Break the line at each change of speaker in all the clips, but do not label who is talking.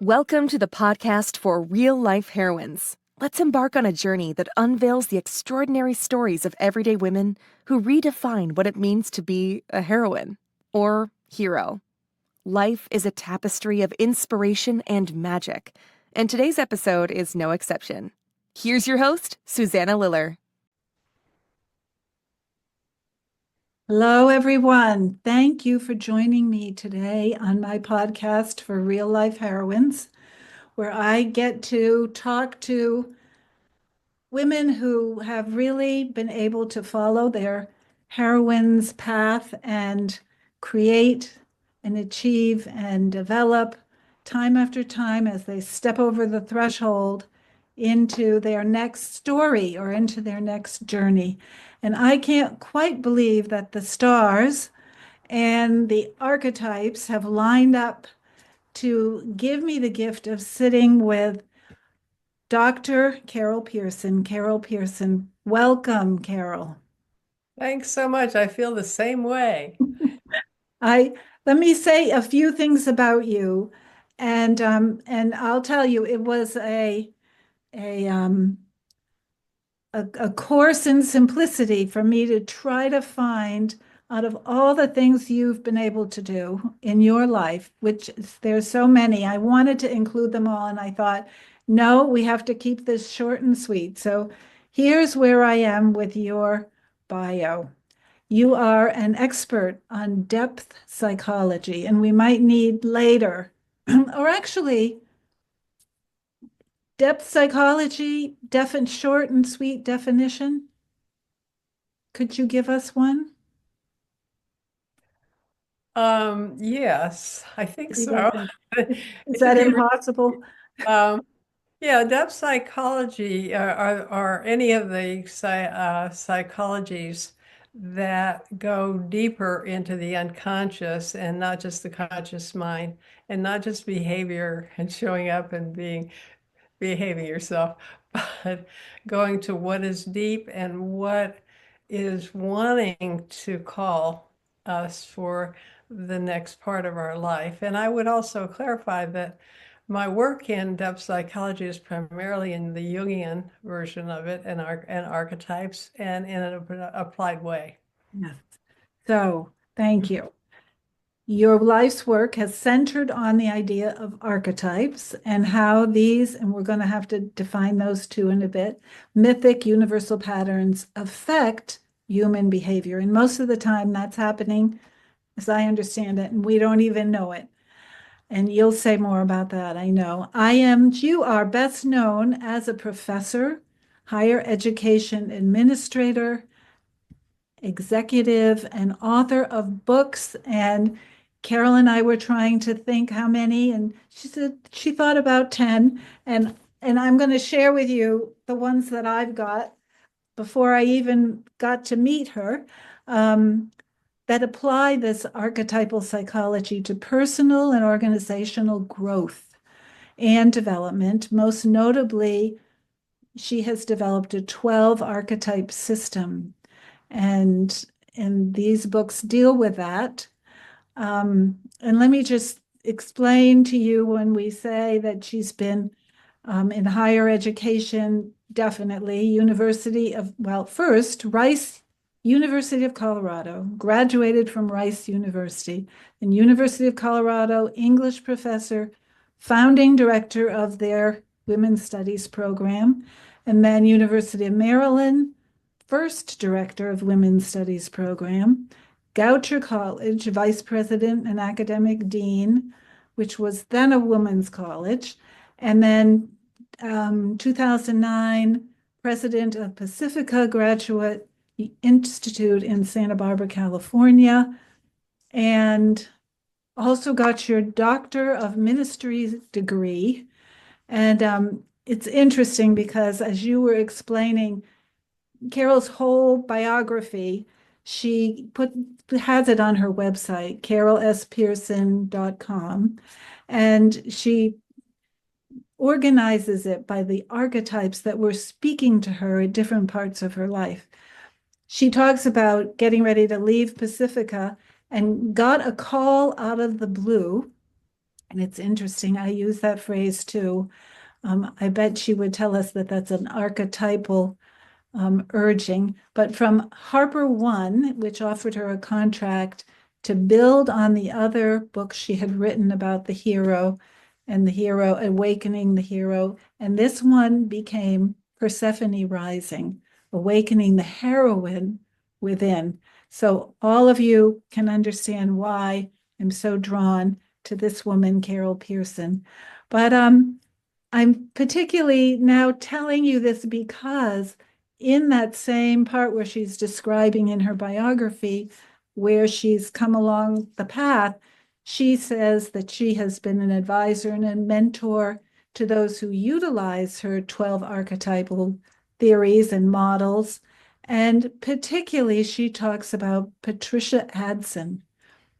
Welcome to the podcast for real-life heroines. Let's embark on a journey that unveils the extraordinary stories of everyday women who redefine what it means to be a heroine or hero. Life is a tapestry of inspiration and magic, and today's episode is no exception. Here's your host, Susanna Liller.
Hello, everyone. Thank you for joining me today on my podcast for Real Life Heroines, where I get to talk to women who have really been able to follow their heroine's path and create and achieve and develop time after time as they step over the threshold into their next story or into their next journey. And I can't quite believe that the stars and the archetypes have lined up to give me the gift of sitting with Dr. Carol Pearson. Carol Pearson, welcome, Carol.
Thanks so much. I feel the same way.
Let me say a few things about you, and I'll tell you, it was a course in simplicity for me to try to find, out of all the things you've been able to do in your life, which there's so many, I wanted to include them all, and I thought, no, we have to keep this short and sweet. So here's where I am with your bio. You are an expert on depth psychology, and we might need later, or actually, depth psychology, short and sweet definition. Could you give us one?
Yes, I think so.
Is that impossible?
Yeah, depth psychology are any of the psychologies that go deeper into the unconscious and not just the conscious mind, and not just behavior and showing up and behaving yourself, but going to what is deep and what is wanting to call us for the next part of our life. And I would also clarify that my work in depth psychology is primarily in the Jungian version of it and archetypes and in an applied way.
Yes. So, thank you. Your life's work has centered on the idea of archetypes and how these, and we're going to have to define those two in a bit, mythic universal patterns affect human behavior. And most of the time that's happening, as I understand it, and we don't even know it. And you'll say more about that, I know. You are best known as a professor, higher education administrator, executive, and author of books. And Carol and I were trying to think how many, and she said she thought about 10. And I'm going to share with you the ones that I've got before I even got to meet her, that apply this archetypal psychology to personal and organizational growth and development. Most notably, she has developed a 12 archetype system. And these books deal with that. And let me just explain to you, when we say that she's been in higher education, definitely first Rice University of Colorado, graduated from Rice University, and University of Colorado English professor, founding director of their Women's Studies program, and then University of Maryland, first director of Women's Studies program, Goucher College, vice president and academic dean, which was then a women's college, and then 2009, president of Pacifica Graduate Institute in Santa Barbara, California, and also got your Doctor of Ministry degree. And it's interesting because, as you were explaining, Carol's whole biography, she has it on her website, carolspearson.com, and she organizes it by the archetypes that were speaking to her at different parts of her life. She talks about getting ready to leave Pacifica and got a call out of the blue And it's interesting, I use that phrase too. I bet she would tell us that that's an archetypal urging. But from Harper One, which offered her a contract to build on the other books she had written about the hero and the hero awakening the hero. And this one became Persephone Rising, awakening the heroine within. So all of you can understand why I'm so drawn to this woman, Carol Pearson. But I'm particularly now telling you this because in that same part where she's describing in her biography where she's come along the path, she says that she has been an advisor and a mentor to those who utilize her 12 archetypal theories and models. And particularly, she talks about Patricia Adson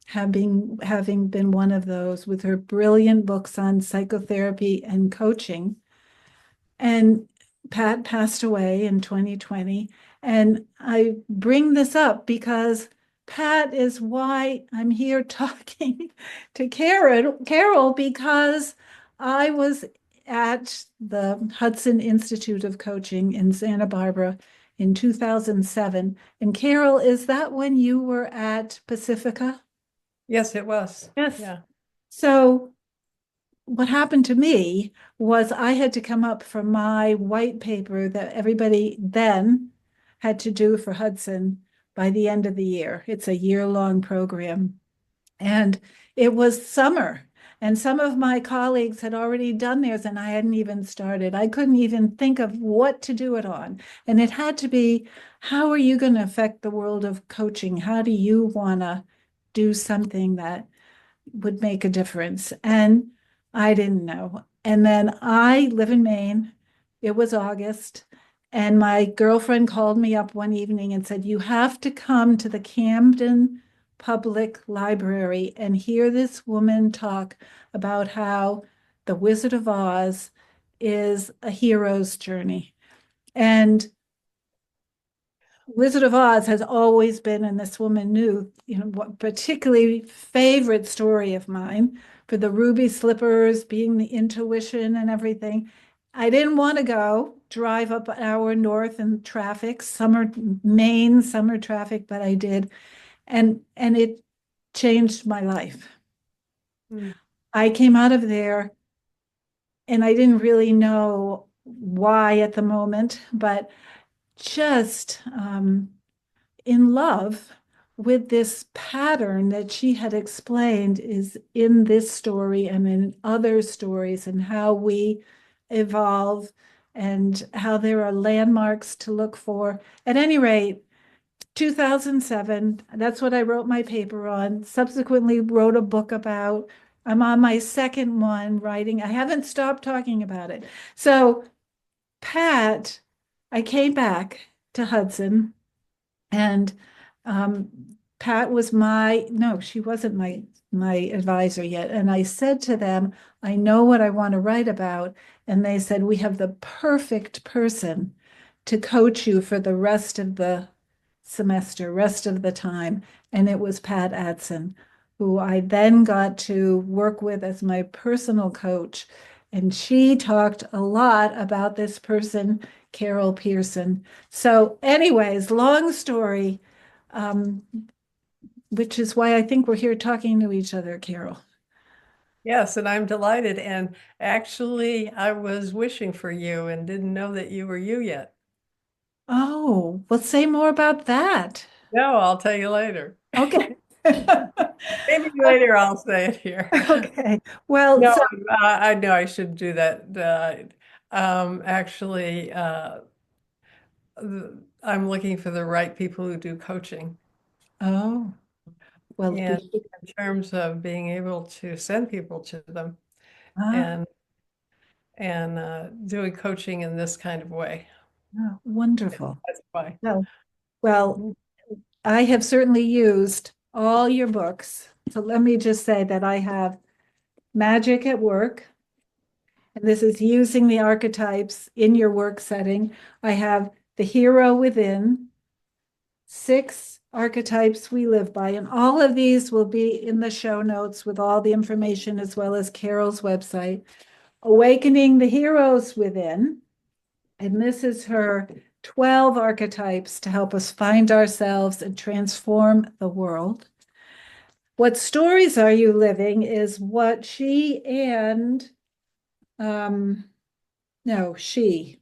having been one of those with her brilliant books on psychotherapy and coaching. And Pat passed away in 2020. And I bring this up because Pat is why I'm here talking to Carol, because I was at the Hudson Institute of Coaching in Santa Barbara in 2007. And Carol, is that when you were at Pacifica?
Yes, it was.
Yes.
Yeah.
So what happened to me was I had to come up for my white paper that everybody then had to do for Hudson by the end of the year. It's a year-long program. And it was summer. And some of my colleagues had already done theirs and I hadn't even started. I couldn't even think of what to do it on. And it had to be, how are you going to affect the world of coaching? How do you want to do something that would make a difference? And I didn't know. And then I live in Maine. It was August. And my girlfriend called me up one evening and said, you have to come to the Camden Public Library and hear this woman talk about how the Wizard of Oz is a hero's journey. And Wizard of Oz has always been, and this woman knew, what particularly favorite story of mine for the ruby slippers, being the intuition and everything. I didn't want to go drive up an hour north in traffic, Maine summer traffic, but I did. And it changed my life.
Mm.
I came out of there and I didn't really know why at the moment, but just in love with this pattern that she had explained is in this story and in other stories, and how we evolve and how there are landmarks to look for. At any rate, 2007, that's what I wrote my paper on. Subsequently wrote a book about. I'm on my second one writing. I haven't stopped talking about it. So Pat, I came back to Hudson, and Pat was no, she wasn't my advisor yet. And I said to them, I know what I want to write about. And they said, we have the perfect person to coach you for the rest of the semester, rest of the time. And it was Pat Adson, who I then got to work with as my personal coach. And she talked a lot about this person, Carol Pearson. So anyways, long story, which is why I think we're here talking to each other, Carol.
Yes, and I'm delighted. And actually, I was wishing for you and didn't know that you were you yet.
Oh, well, say more about that.
No, I'll tell you later.
Okay.
Maybe later I'll say it here.
Okay. Well,
No,
so
I know I should do that. Actually, I'm looking for the right people who do coaching.
oh, well,
And in terms of being able to send people to them
ah,
and doing coaching in this kind of way.
wonderful.
That's why.
Well, I have certainly used all your books. So let me just say that I have Magic at Work, and this is using the archetypes in your work setting. I have The Hero Within, 6 archetypes we live by. And all of these will be in the show notes with all the information as well as Carol's website. Awakening the Heroes Within. And this is her 12 archetypes to help us find ourselves and transform the world. What Stories Are You Living is what she and, no, she,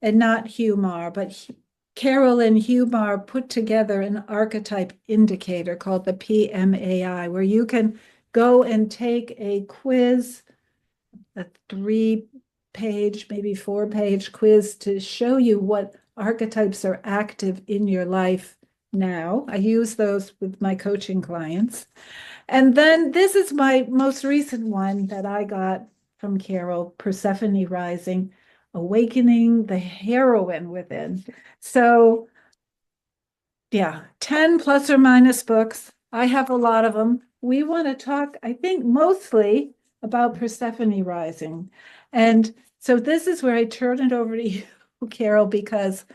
and not Humar, but Carol and Humar put together an archetype indicator called the PMAI, where you can go and take a quiz, a 3-page, maybe 4-page quiz to show you what archetypes are active in your life now. I use those with my coaching clients. And then this is my most recent one that I got from Carol, Persephone Rising, Awakening the Heroine Within. So yeah, 10 plus or minus books. I have a lot of them. We want to talk, I think, mostly about Persephone Rising. And so this is where I turn it over to you, Carol, because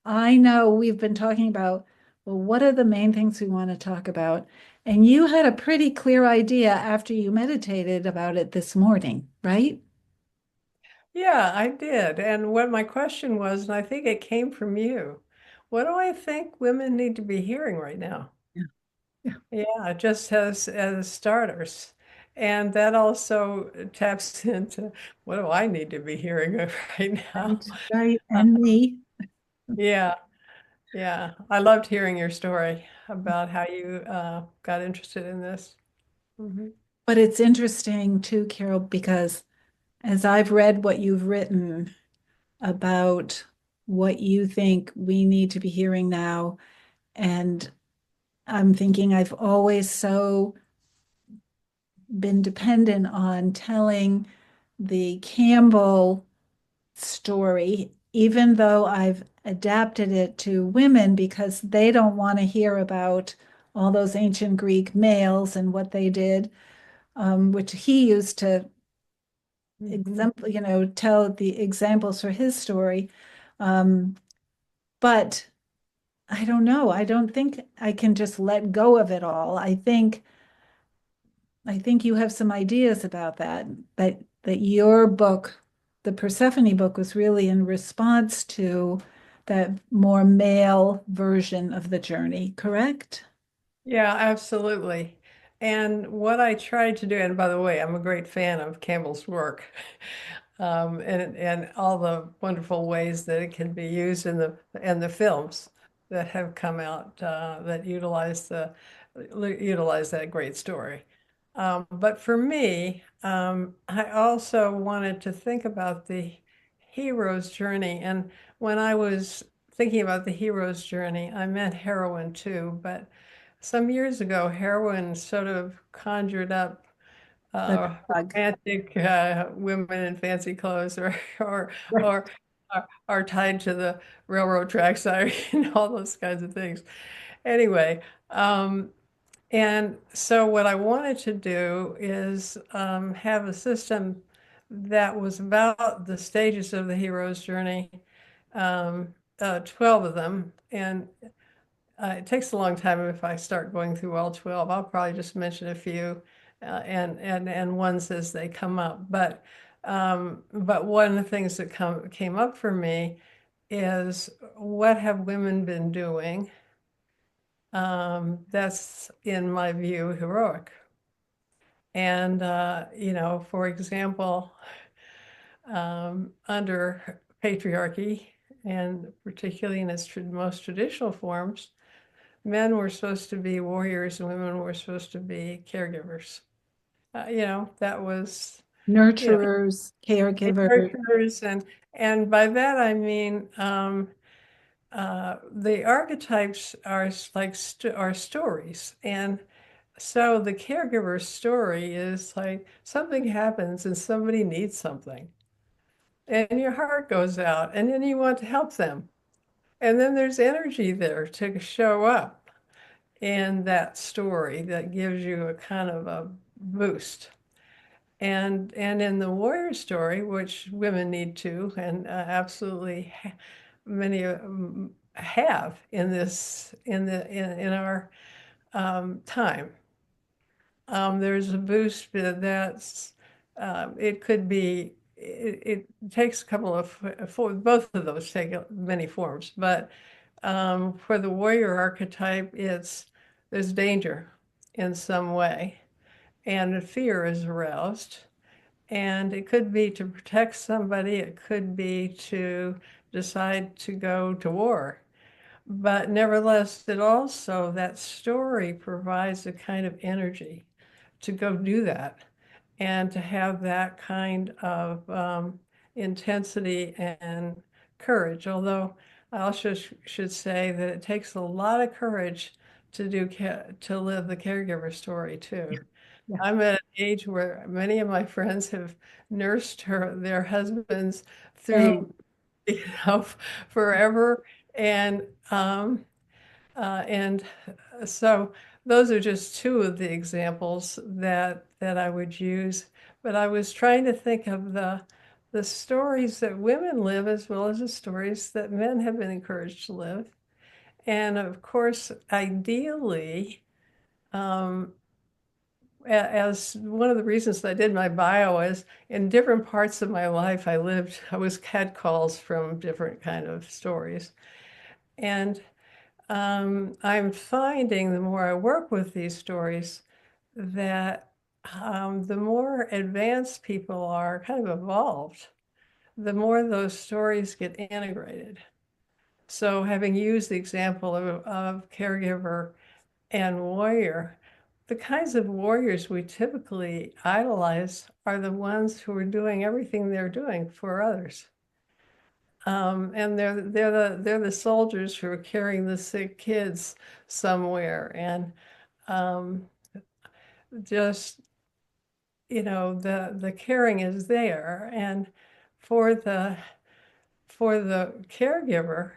I know we've been talking about, well, what are the main things we want to talk about? And you had a pretty clear idea after you meditated about it this morning, right?
Yeah, I did. And what my question was, and I think it came from you, what do I think women need to be hearing right now?
Yeah. Yeah.
Yeah, just as starters. And that also taps into what do I need to be hearing right now?
Right, right. And me.
Yeah, yeah. I loved hearing your story about how you got interested in this. Mhm.
But it's interesting too, Carol, because as I've read what you've written about what you think we need to be hearing now, and I'm thinking I've always so been dependent on telling the Campbell story, even though I've adapted it to women because they don't want to hear about all those ancient Greek males and what they did, which he used to
Mhm.
example, tell the examples for his story. Um, but I don't know. I don't think I can just let go of it all. I think you have some ideas about that, that your book, the Persephone book, was really in response to that more male version of the journey, correct?
Yeah, absolutely. And what I tried to do, and by the way, I'm a great fan of Campbell's work, and all the wonderful ways that it can be used in the films that have come out that utilize that great story. But for me, I also wanted to think about the hero's journey. And when I was thinking about the hero's journey, I meant heroine too, but some years ago, heroin sort of conjured up
The drug.
romantic women in fancy clothes, or
Right.
or are tied to the railroad tracks, all those kinds of things. Anyway, and so what I wanted to do is have a system that was about the stages of the hero's journey, 12 of them, and it takes a long time if I start going through all 12. I'll probably just mention a few and ones as they come up. But one of the things that came up for me is what have women been doing that's, in my view, heroic. And, for example, under patriarchy, and particularly in its most traditional forms, men were supposed to be warriors and women were supposed to be caregivers. That was, you know,
Nurturers, caregivers.
characters, and by that I mean the archetypes are like are stories, and so the caregiver's story is like something happens and somebody needs something, and your heart goes out, and then you want to help them, and then there's energy there to show up in that story that gives you a kind of a boost. And in the warrior story, which women need to, and absolutely many have in our time. There's a boost that's it could be it takes a couple of both of those take many forms, but for the warrior archetype, there's danger in some way, and fear is aroused, and it could be to protect somebody, it could be to decide to go to war. But nevertheless, that story provides a kind of energy to go do that and to have that kind of intensity and courage. Although I also should say that it takes a lot of courage to live the caregiver story too.
Yeah.
I'm at an age where many of my friends have nursed their husbands through, forever, and and so those are just two of the examples that I would use. But I was trying to think of the stories that women live as well as the stories that men have been encouraged to live. And of course, ideally, as one of the reasons I did my bio is in different parts of my life I had calls from different kind of stories. And I'm finding the more I work with these stories that the more advanced people are, kind of evolved, the more those stories get integrated. So having used the example of caregiver and warrior, the kinds of warriors we typically idolize are the ones who are doing everything they're doing for others. And they're the soldiers who are carrying the sick kids somewhere, and just the caring is there. And for the caregiver,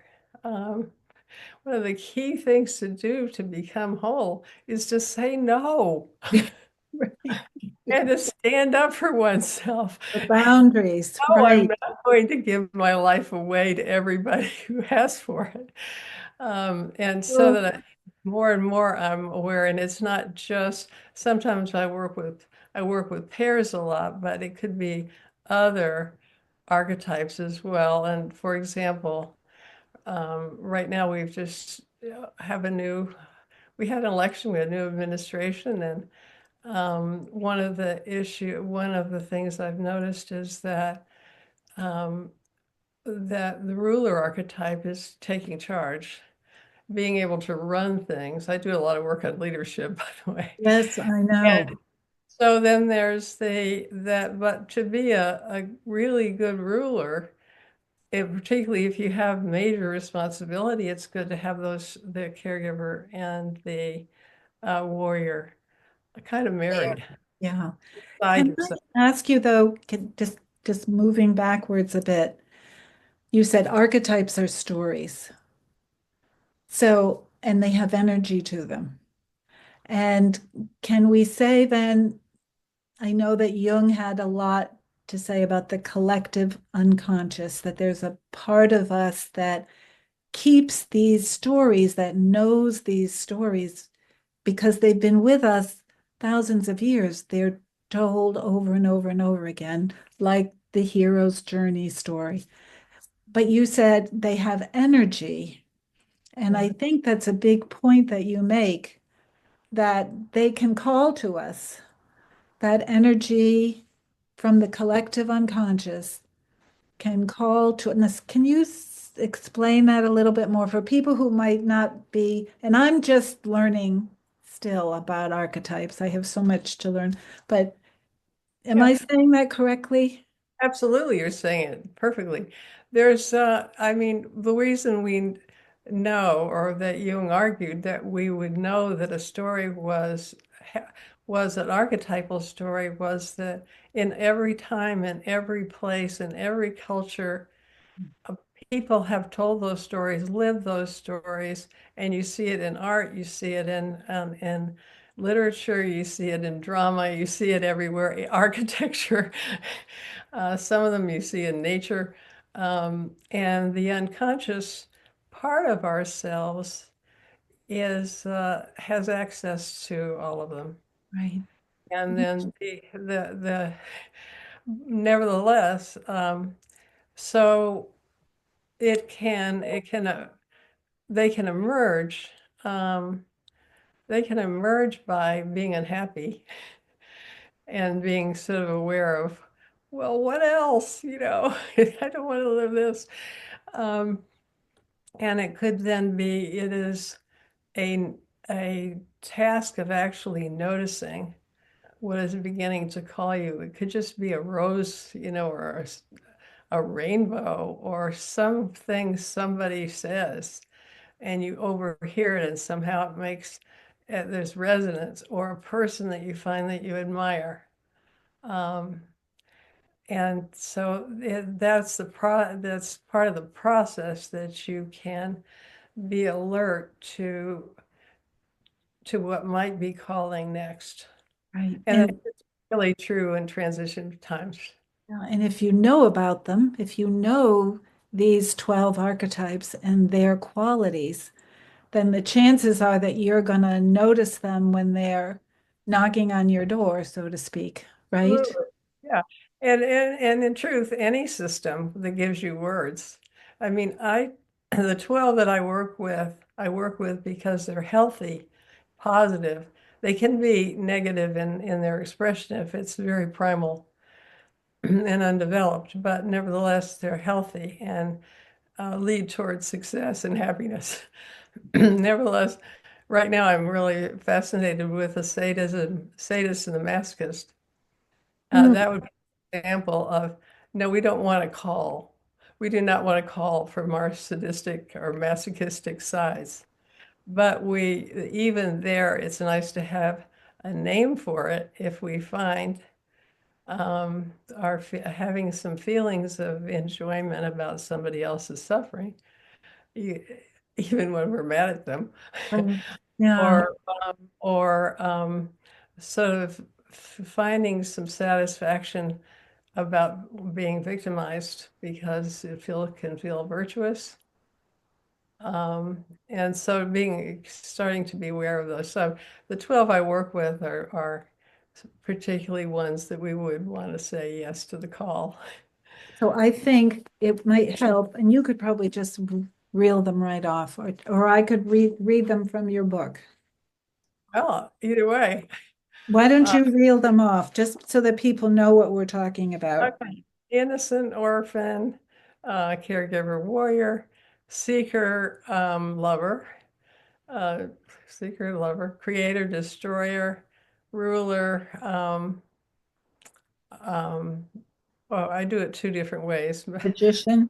one of the key things to do to become whole is to say no and to stand up for oneself.
The boundaries,
No, I'm
right.
not going to give my life away to everybody who asks for it. And so
Well,
that more and more I'm aware, and it's not just, sometimes I work with pairs a lot, but it could be other archetypes as well. And for example, right now we've just we had an election, we had a new administration, and one of the things I've noticed is that that the ruler archetype is taking charge, being able to run things. I do a lot of work on leadership, by the way.
yes, I know.
And so then there's but to be a really good ruler, particularly if you have major responsibility, it's good to have the caregiver and the warrior kind of married
Yeah.
beside
Can
yourself.
I ask you though, just moving backwards a bit, you said archetypes are stories. So, and they have energy to them. And can we say then, I know that Jung had a lot to say about the collective unconscious, that there's a part of us that keeps these stories, that knows these stories because they've been with us thousands of years. They're told over and over and over again, like the hero's journey story. But you said they have energy. And I think that's a big point that you make, that they can call to us, that energy from the collective unconscious can call to us. Can you explain that a little bit more for people who might not be? And I'm just learning still about archetypes. I have so much to learn, but am
Yeah.
I saying that correctly?
Absolutely, you're saying it perfectly. I mean, the reason we know, or that Jung argued that we would know that a story was an archetypal story, was that in every time, in every place, in every culture, people have told those stories, lived those stories, and you see it in art, you see it in literature, you see it in drama, you see it everywhere, architecture. Some of them you see in nature. And the unconscious part of ourselves is has access to all of them.
Right.
And then the nevertheless, so it can they can emerge. Um, they can emerge by being unhappy and being sort of aware of, well, what else? I don't want to live this. Um, and it could then be, it is a, a task of actually noticing what is beginning to call you. It could just be a rose, or a rainbow or something somebody says, and you overhear it and somehow it makes, there's resonance, or a person that you find that you admire. Um, and so that's that's part of the process, that you can be alert to what might be calling next.
Right.
And it's really true in transition times.
And if you know about them, if you know these 12 archetypes and their qualities, then the chances are that you're going to notice them when they're knocking on your door, so to speak, right?
Absolutely. Yeah. And in truth, any system that gives you words. I mean, the 12 that I work with because they're healthy, positive. They can be negative in their expression if it's very primal and undeveloped, but nevertheless, they're healthy and lead towards success and happiness. Nevertheless, right now I'm really fascinated with the sadist and the masochist.
Mm,
That would be an example of, no, we don't want to call. We do not want to call from our sadistic or masochistic sides. But even there, it's nice to have a name for it if we find having some feelings of enjoyment about somebody else's suffering, e- even when we're mad at them,
right. Yeah,
or sort of finding some satisfaction about being victimized because can feel virtuous. And so starting to be aware of those. So the 12 I work with are particularly ones that we would want to say yes to the call.
so I think it might help, and you could probably just reel them right off, or I could read them from your book.
Well, either way.
Why don't
Uh,
you reel them off, just so that people know what we're talking about?
okay. Innocent orphan, caregiver warrior, seeker lover, uh, seeker lover, creator destroyer, ruler. Um, well, I do it two different ways.
Magician.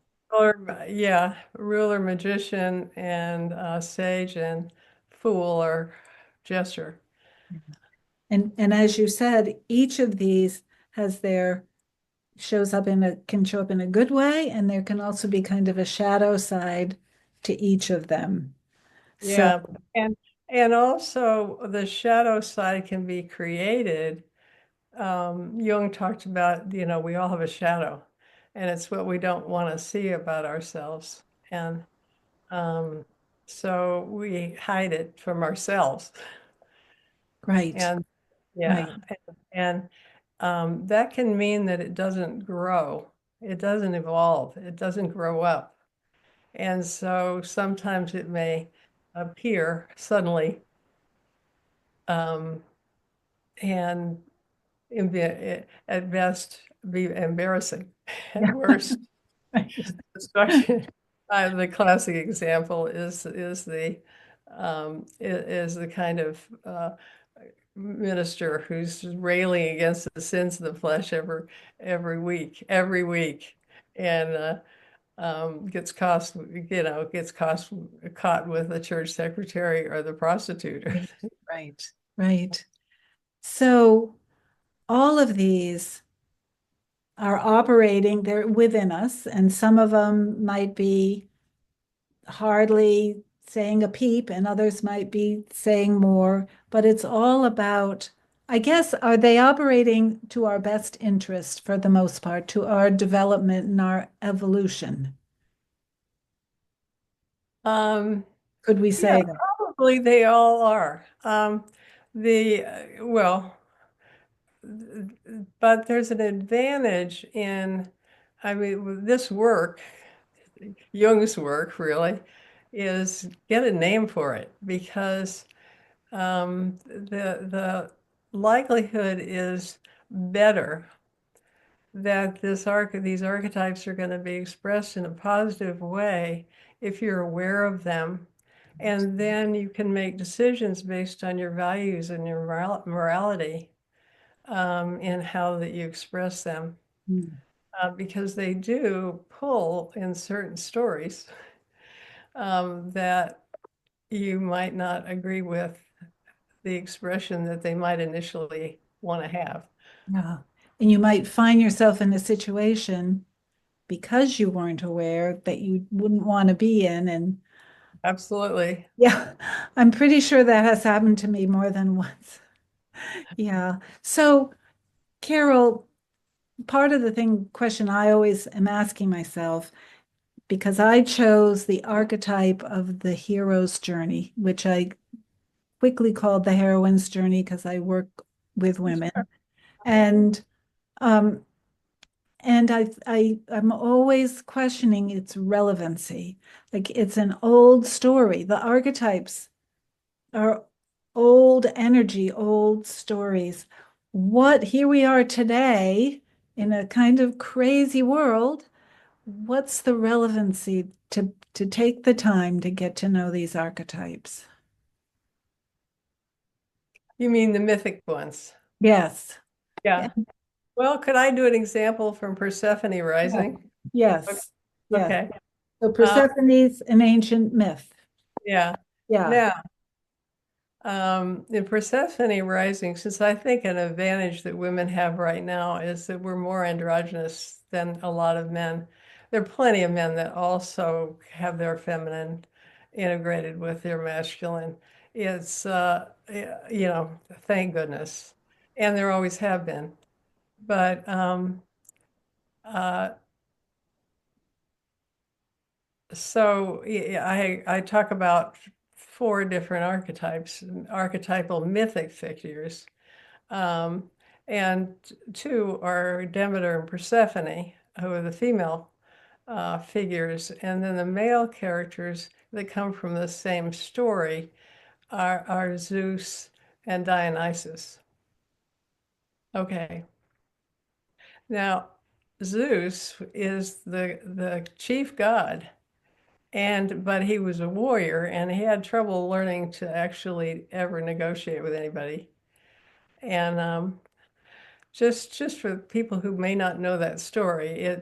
Yeah, ruler, magician, and sage, and fool or jester.
And as you said, each of these has their shows up in a can show up in a good way, and there can also be kind of a shadow side to each of them. So
Yeah, and and also the shadow side can be created. Jung talked about, we all have a shadow, and it's what we don't want to see about ourselves. And um, so we hide it from ourselves.
right,
And yeah,
right,
and that can mean that it doesn't grow, it doesn't evolve, it doesn't grow up. And so sometimes it may appear suddenly, um, and at best be embarrassing, at
yeah,
worst
right,
destruction. The classic example is the kind of minister who's railing against the sins of the flesh every week, and caught with the church secretary or the prostitute.
right, right, right. So all of these are operating, they're within us, and some of them might be hardly saying a peep, and others might be saying more, but it's all about, I guess, are they operating to our best interest for the most part, to our development and our evolution? Could we
Yeah,
say that?
probably they all are. Well, but there's an advantage in, I mean, with this work, Jung's work really, is get a name for it because the likelihood is better that these archetypes are going to be expressed in a positive way if you're aware of them. And then you can make decisions based on your values and your morality in how that you express them.
Hmm.
Because they do pull in certain stories that you might not agree with the expression that they might initially want to have.
Yeah. And you might find yourself in a situation because you weren't aware that you wouldn't want to be in. And
Absolutely.
yeah, I'm pretty sure that has happened to me more than once. Yeah. So, Carol, part of the question I always am asking myself, because I chose the archetype of the hero's journey, which I quickly called the heroine's journey because I work with women. And um, I'm always questioning its relevancy. Like it's an old story. The archetypes are old energy, old stories. Here we are today in a kind of crazy world. What's the relevancy to take the time to get to know these archetypes?
You mean the mythic ones?
Yes.
Yeah. Well, could I do an example from Persephone Rising?
Yes. Yes.
Okay.
So
Uh,
Persephone's an ancient myth.
yeah.
Yeah.
Now, in Persephone Rising, since I think an advantage that women have right now is that we're more androgynous than a lot of men. There are plenty of men that also have their feminine integrated with their masculine. It's, thank goodness. And there always have been. But uh, so I talk about four different archetypes, archetypal mythic figures. Um, and two are Demeter and Persephone, who are the female figures. And then the male characters that come from the same story are Zeus and Dionysus. Okay. Now, Zeus is the chief god, but he was a warrior and he had trouble learning to actually ever negotiate with anybody. And just for people who may not know that story,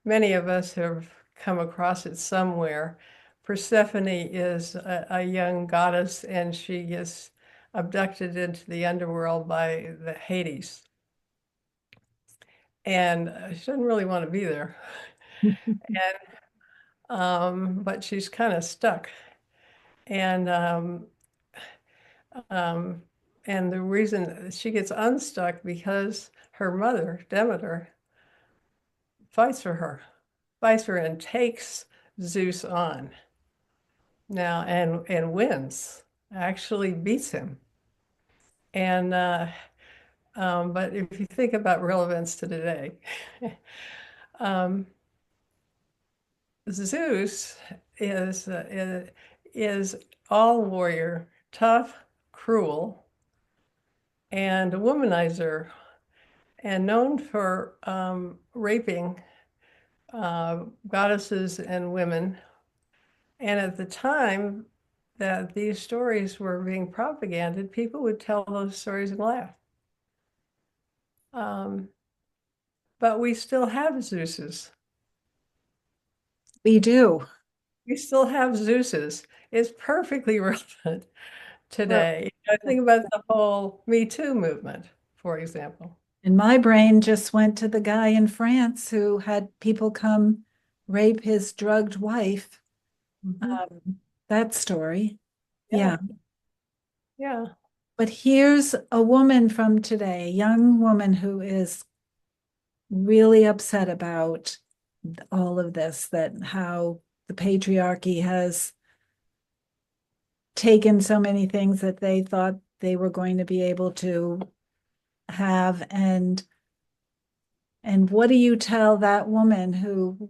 many of us have come across it somewhere. Persephone is a young goddess, and she gets abducted into the underworld by the Hades, and she doesn't really want to be there. But she's kind of stuck, and um, and the reason she gets unstuck because her mother, Demeter, fights for her and takes Zeus on now and wins, actually beats him. And but if you think about relevance to today, um, Zeus is all warrior, tough, cruel, and a womanizer, and known for raping goddesses and women. And at the time that these stories were being propagated, people would tell those stories and laugh. But we still have Zeuses.
We do.
We still have Zeuses. It's perfectly relevant
Well,
today. I think about the whole Me Too movement, for example.
and my brain just went to the guy in France who had people come rape his drugged wife.
Mhm.
That story.
Yeah,
Yeah.
yeah.
But here's a woman from today, a young woman who is really upset about all of this, that how the patriarchy has taken so many things that they thought they were going to be able to have. And what do you tell that woman who,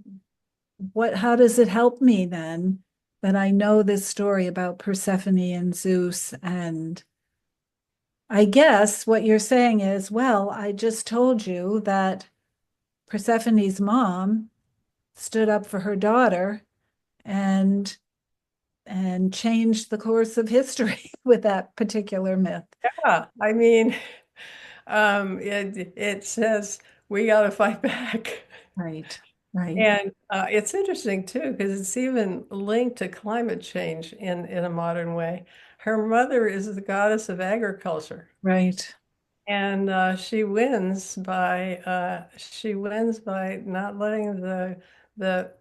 how does it help me then that I know this story about Persephone and Zeus? And I guess what you're saying is, well, I just told you that Persephone's mom stood up for her daughter and changed the course of history with that particular myth.
Yeah, I mean, it says we got to fight back.
Right, right,
And it's interesting too, because it's even linked to climate change in a modern way. Her mother is the goddess of agriculture,
right,
and she wins by not letting the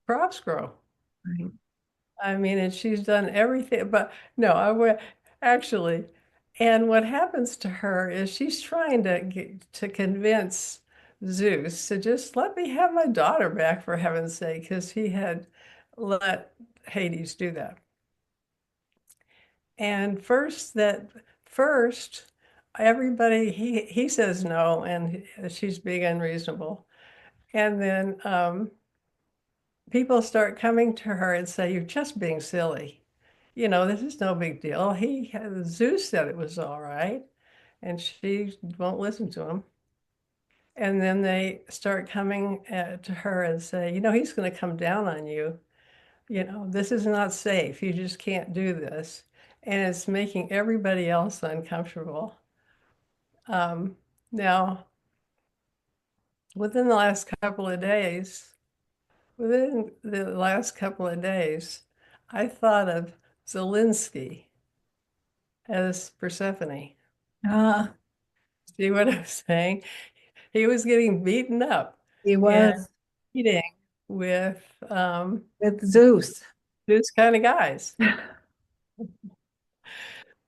crops grow.
right.
I mean, and she's done everything, but no, I would actually. And what happens to her is she's trying to convince Zeus to just let me have my daughter back for heaven's sake, because he had let Hades do that. And first, everybody he says no, and she's being unreasonable. And then people start coming to her and say, "You're just being silly. You know, this is no big deal. Zeus said it was all right," and she won't listen to him. And then they start coming to her and say, "You know, he's going to come down on you. You know, this is not safe. You just can't do this." And it's making everybody else uncomfortable. Um, Now, within the last couple of days, within the last couple of days, I thought of Zelensky as Persephone.
Ah,
See what I'm saying? He was getting beaten up
he
and
was
eating with
with Zeus.
those kind of guys.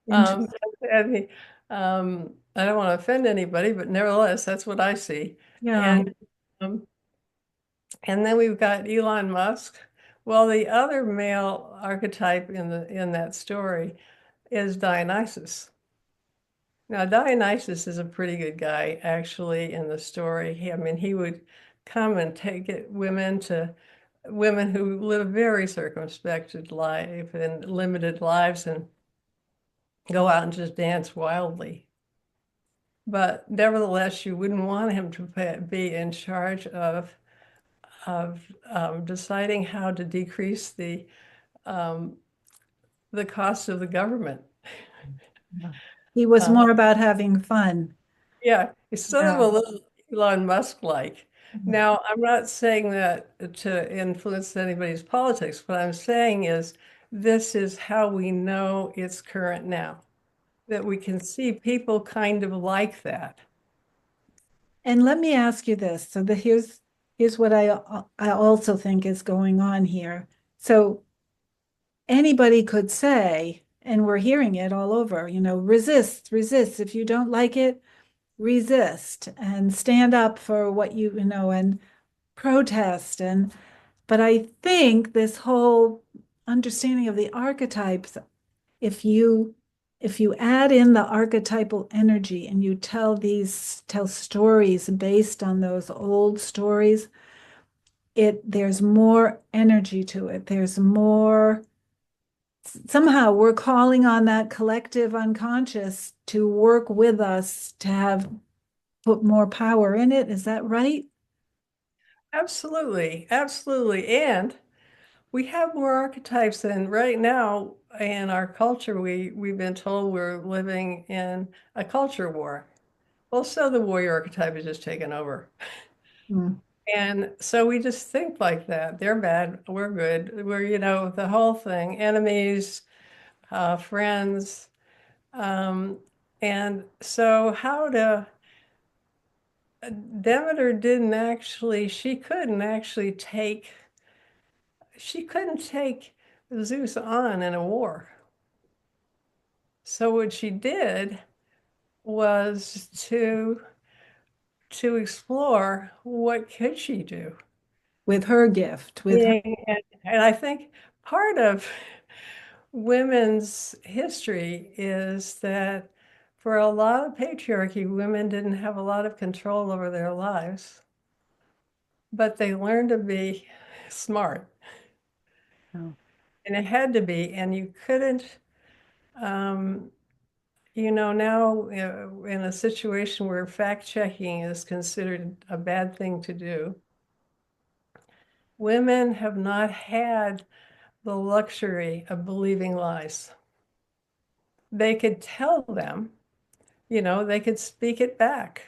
Um,
Interesting.
and I don't want to offend anybody, but nevertheless, that's what I see.
Yeah.
And um, and then we've got Elon Musk. Well, the other male archetype in that story is Dionysus. Now, Dionysus is a pretty good guy, actually, in the story. I mean, he would come and take it women who live a very circumspect life and limited lives and go out and just dance wildly. But nevertheless, you wouldn't want him to be in charge of deciding how to decrease um, the cost of the government.
He was
Uh,
more about having fun.
Yeah, it's sort of a
Yeah.
little Elon Musk-like. Now, I'm not saying that to influence anybody's politics. What I'm saying is this is how we know it's current now, that we can see people kind of like that.
And let me ask you this. So here's what I also think is going on here. So anybody could say, and we're hearing it all over, resist, resist. If you don't like it, resist and stand up for what and protest. But I think this whole understanding of the archetypes, if you add in the archetypal energy and you tell stories based on those old stories, there's more energy to it. There's more, somehow we're calling on that collective unconscious to work with us to have put more power in it. Is that right?
Absolutely, absolutely. And we have more archetypes than right now in our culture. We've been told we're living in a culture war. Well, so the warrior archetype has just taken over.
Mm.
And so we just think like that. They're bad, we're good. We're, the whole thing, enemies, friends. Um, and so Demeter didn't actually, she couldn't take Zeus on in a war. So what she did was to explore what could she do.
With her gift, with her.
Being And I think part of women's history is that for a lot of patriarchy, women didn't have a lot of control over their lives, but they learned to be smart.
Oh.
And it had to be, and you couldn't, um, now in a situation where fact checking is considered a bad thing to do, women have not had the luxury of believing lies. They could tell them, they could speak it back,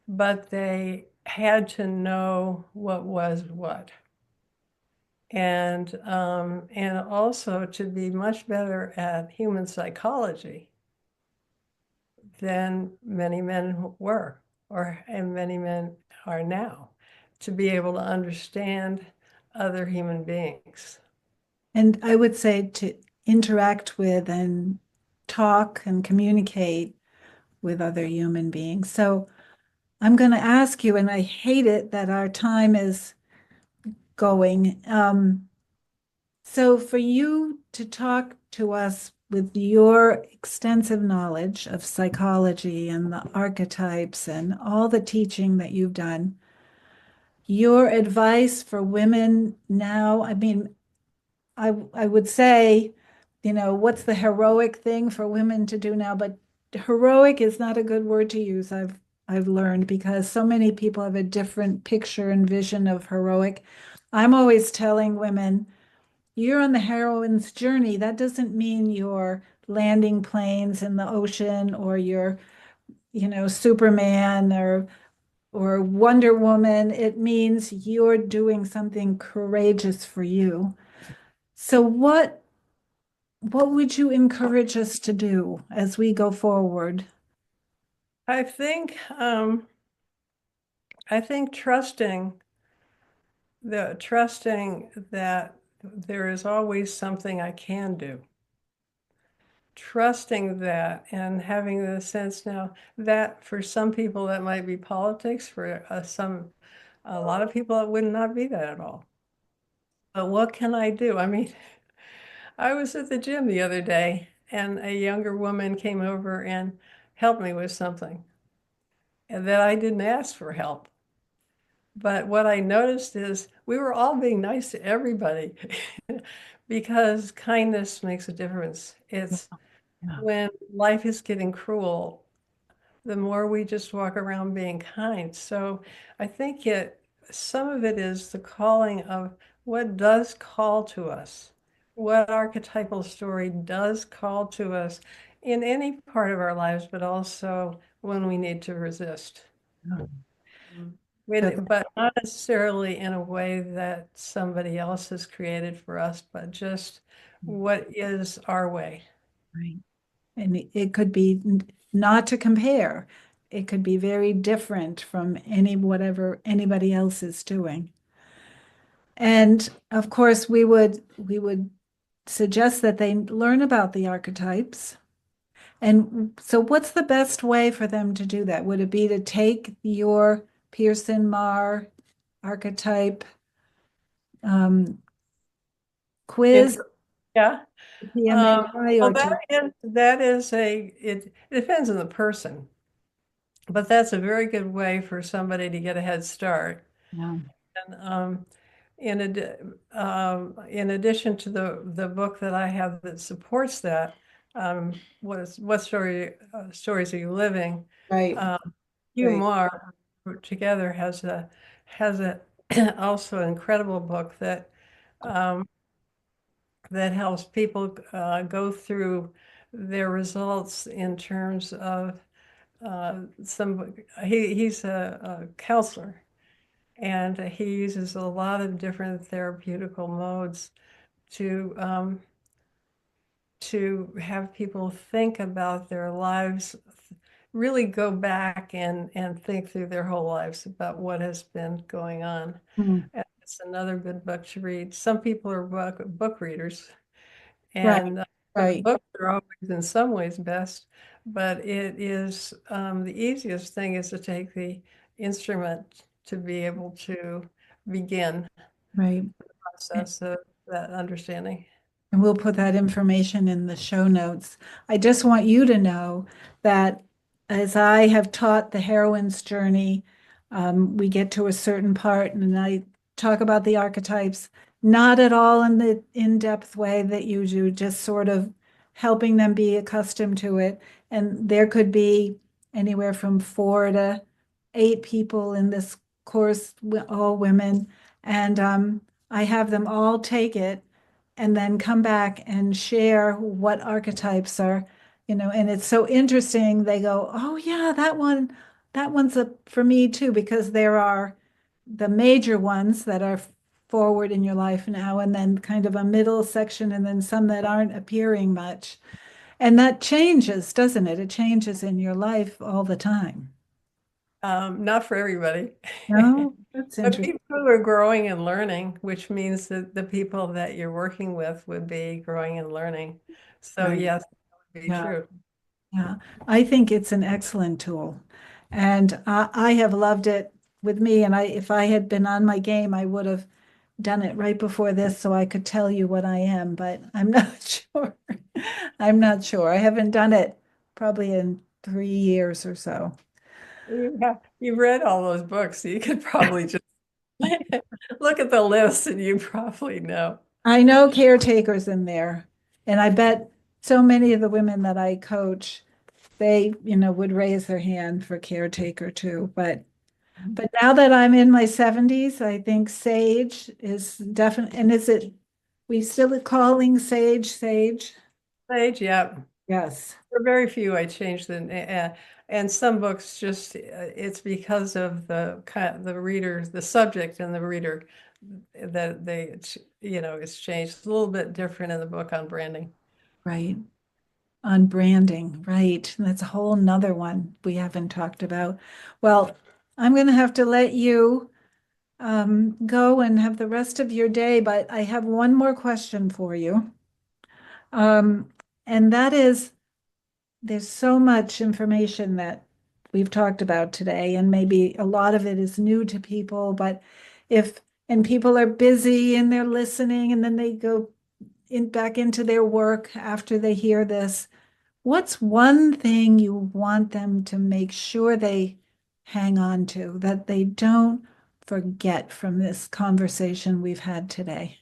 but they had to know what was what. And also to be much better at human psychology than many men were, and many men are now, to be able to understand other human beings.
And I would say to interact with and talk and communicate with other human beings. So I'm going to ask you, and I hate it that our time is going. So for you to talk to us with your extensive knowledge of psychology and the archetypes and all the teaching that you've done, your advice for women now, I mean, I would say, what's the heroic thing for women to do now? But heroic is not a good word to use. I've learned because so many people have a different picture and vision of heroic. I'm always telling women, you're on the heroine's journey. That doesn't mean you're landing planes in the ocean or you're, Superman or Wonder Woman. It means you're doing something courageous for you. So what would you encourage us to do as we go forward?
I think um, I think trusting that there is always something I can do. Trusting that and having the sense now that for some people that might be politics, for a lot of people it would not be that at all. But what can I do? I mean, I was at the gym the other day and a younger woman came over and helped me with something and that I didn't ask for help. But what I noticed is we were all being nice to everybody because kindness makes a difference. It's
Yeah.
when life is getting cruel, the more we just walk around being kind. So I think some of it is the calling of what does call to us, what archetypal story does call to us in any part of our lives, but also when we need to resist. But not necessarily in a way that somebody else has created for us, but just what is our way.
Right. And it could be not to compare. It could be very different from whatever anybody else is doing. And of course, we would suggest that they learn about the archetypes. And so what's the best way for them to do that? Would it be to take your Pearson Mar archetype quiz,
Yeah.
PMAI,
Well,
or to
it depends on the person, but that's a very good way for somebody to get a head start.
yeah,
And in addition to the book that I have that supports that, what stories are you living?
right,
Hugh
right.
Marr together has a also an incredible book um, that helps people go through their results in terms of he's a counselor and he uses a lot of different therapeutical modes to um, to have people think about their lives, really go back and think through their whole lives about what has been going on.
Hmm.
And it's another good book to read. Some people are book readers,
Right,
and so the
right,
books are always in some ways best, but it is the easiest thing is to take the instrument to be able to begin
right.
the process of that understanding.
And we'll put that information in the show notes. I just want you to know that as I have taught the heroine's journey, we get to a certain part and I talk about the archetypes, not at all in the in-depth way that you do, just sort of helping them be accustomed to it. And there could be anywhere from 4 to 8 people in this course, all women. And I have them all take it and then come back and share what archetypes are, and it's so interesting. They go, oh yeah, that one's for me too, because there are the major ones that are forward in your life now, and then kind of a middle section, and then some that aren't appearing much. And that changes, doesn't it? It changes in your life all the time.
Not for everybody.
No, that's
But
interesting.
people who are growing and learning, which means that the people that you're working with would be growing and learning. So
Right.
yes, that would be
Yeah.
true.
Yeah, I think it's an excellent tool. And I have loved it with me. And if I had been on my game, I would have done it right before this so I could tell you what I am, but I'm not sure. I'm not sure. I haven't done it probably in 3 years or so.
You've read all those books, so you could probably just look at the list and you probably know.
I know caretakers in there, and I bet so many of the women that I coach, they, would raise their hand for caretaker too. But now that I'm in my 70s, I think sage is definitely, and we still calling sage sage?
Age, yeah.
Yes,
For very few, I changed them, and some books just it's because of the reader, the subject, and the reader that it's changed. It's a little bit different in the book on branding.
right. On branding, right. And that's a whole nother one we haven't talked about. Well, I'm going to have to let you go and have the rest of your day, but I have one more question for you. Um, and that is, there's so much information that we've talked about today, and maybe a lot of it is new to people, but and people are busy and they're listening, and then they go back into their work after they hear this. What's one thing you want them to make sure they hang on to, that they don't forget from this conversation we've had today?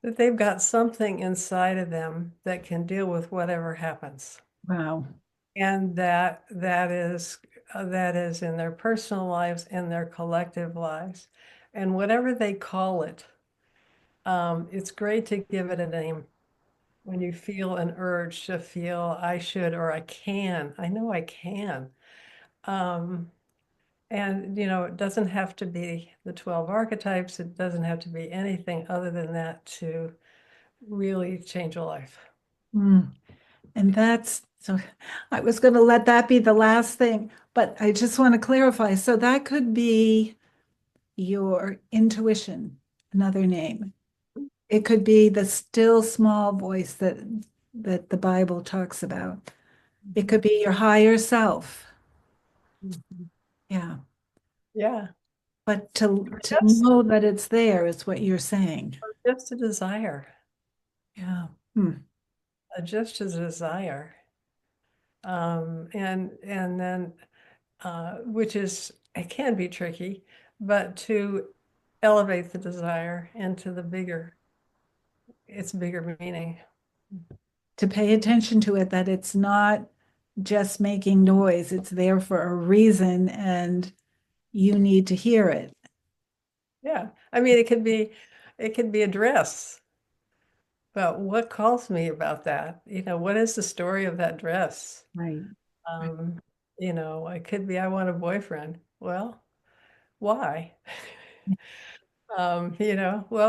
That they've got something inside of them that can deal with whatever happens,
Wow.
and that is in their personal lives and their collective lives, and whatever they call it. It's great to give it a name. When you feel an urge to feel I should or I can, I know I can. Um, and it doesn't have to be the 12 archetypes. It doesn't have to be anything other than that to really change a life.
Mm. And that's so I was going to let that be the last thing, but I just want to clarify. So that could be your intuition, another name. It could be the still small voice that the Bible talks about. It could be your higher self.
Mhm.
Yeah.
Yeah,
But to
just
know that it's there is what you're saying.
just a desire,
Yeah. Hmm.
just a desire, and then which is it can be tricky, but to elevate the desire into its bigger meaning.
To pay attention to it, that it's not just making noise, it's there for a reason and you need to hear it.
Yeah, I mean it could be a dress, but what calls me about that? What is the story of that dress?
Right.
Um, it could be I want a boyfriend. Well, why? Well,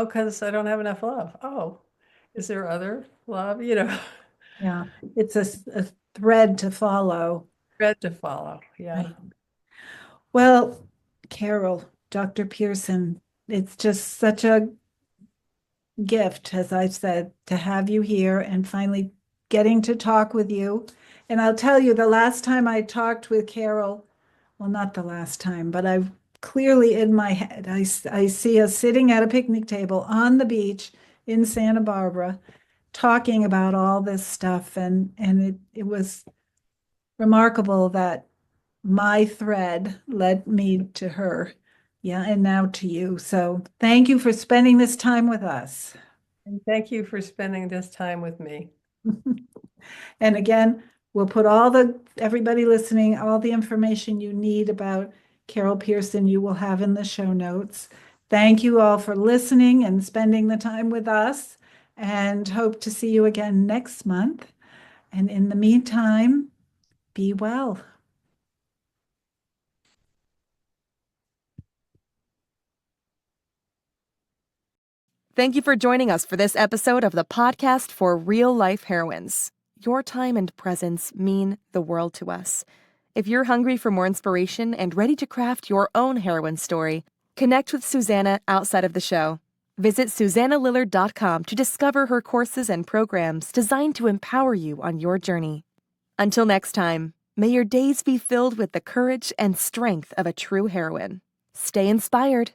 because I don't have enough love. Oh, is there other love?
Yeah. It's a thread to follow.
Thread to follow. Yeah.
Right. Well, Carol, Dr. Pearson, it's just such a gift, as I said, to have you here and finally getting to talk with you. And I'll tell you, the last time I talked with Carol, well, not the last time, but I've clearly in my head, I see us sitting at a picnic table on the beach in Santa Barbara, talking about all this stuff. And it was remarkable that my thread led me to her. Yeah, and now to you. So thank you for spending this time with us.
And thank you for spending this time with me.
And again, we'll put everybody listening, all the information you need about Carol Pearson, you will have in the show notes. Thank you all for listening and spending the time with us, and hope to see you again next month. And in the meantime, be well.
Thank you for joining us for this episode of the podcast for real life heroines. Your time and presence mean the world to us. If you're hungry for more inspiration and ready to craft your own heroine story, connect with Susanna outside of the show. Visit susannalillard.com to discover her courses and programs designed to empower you on your journey. Until next time, may your days be filled with the courage and strength of a true heroine. Stay inspired.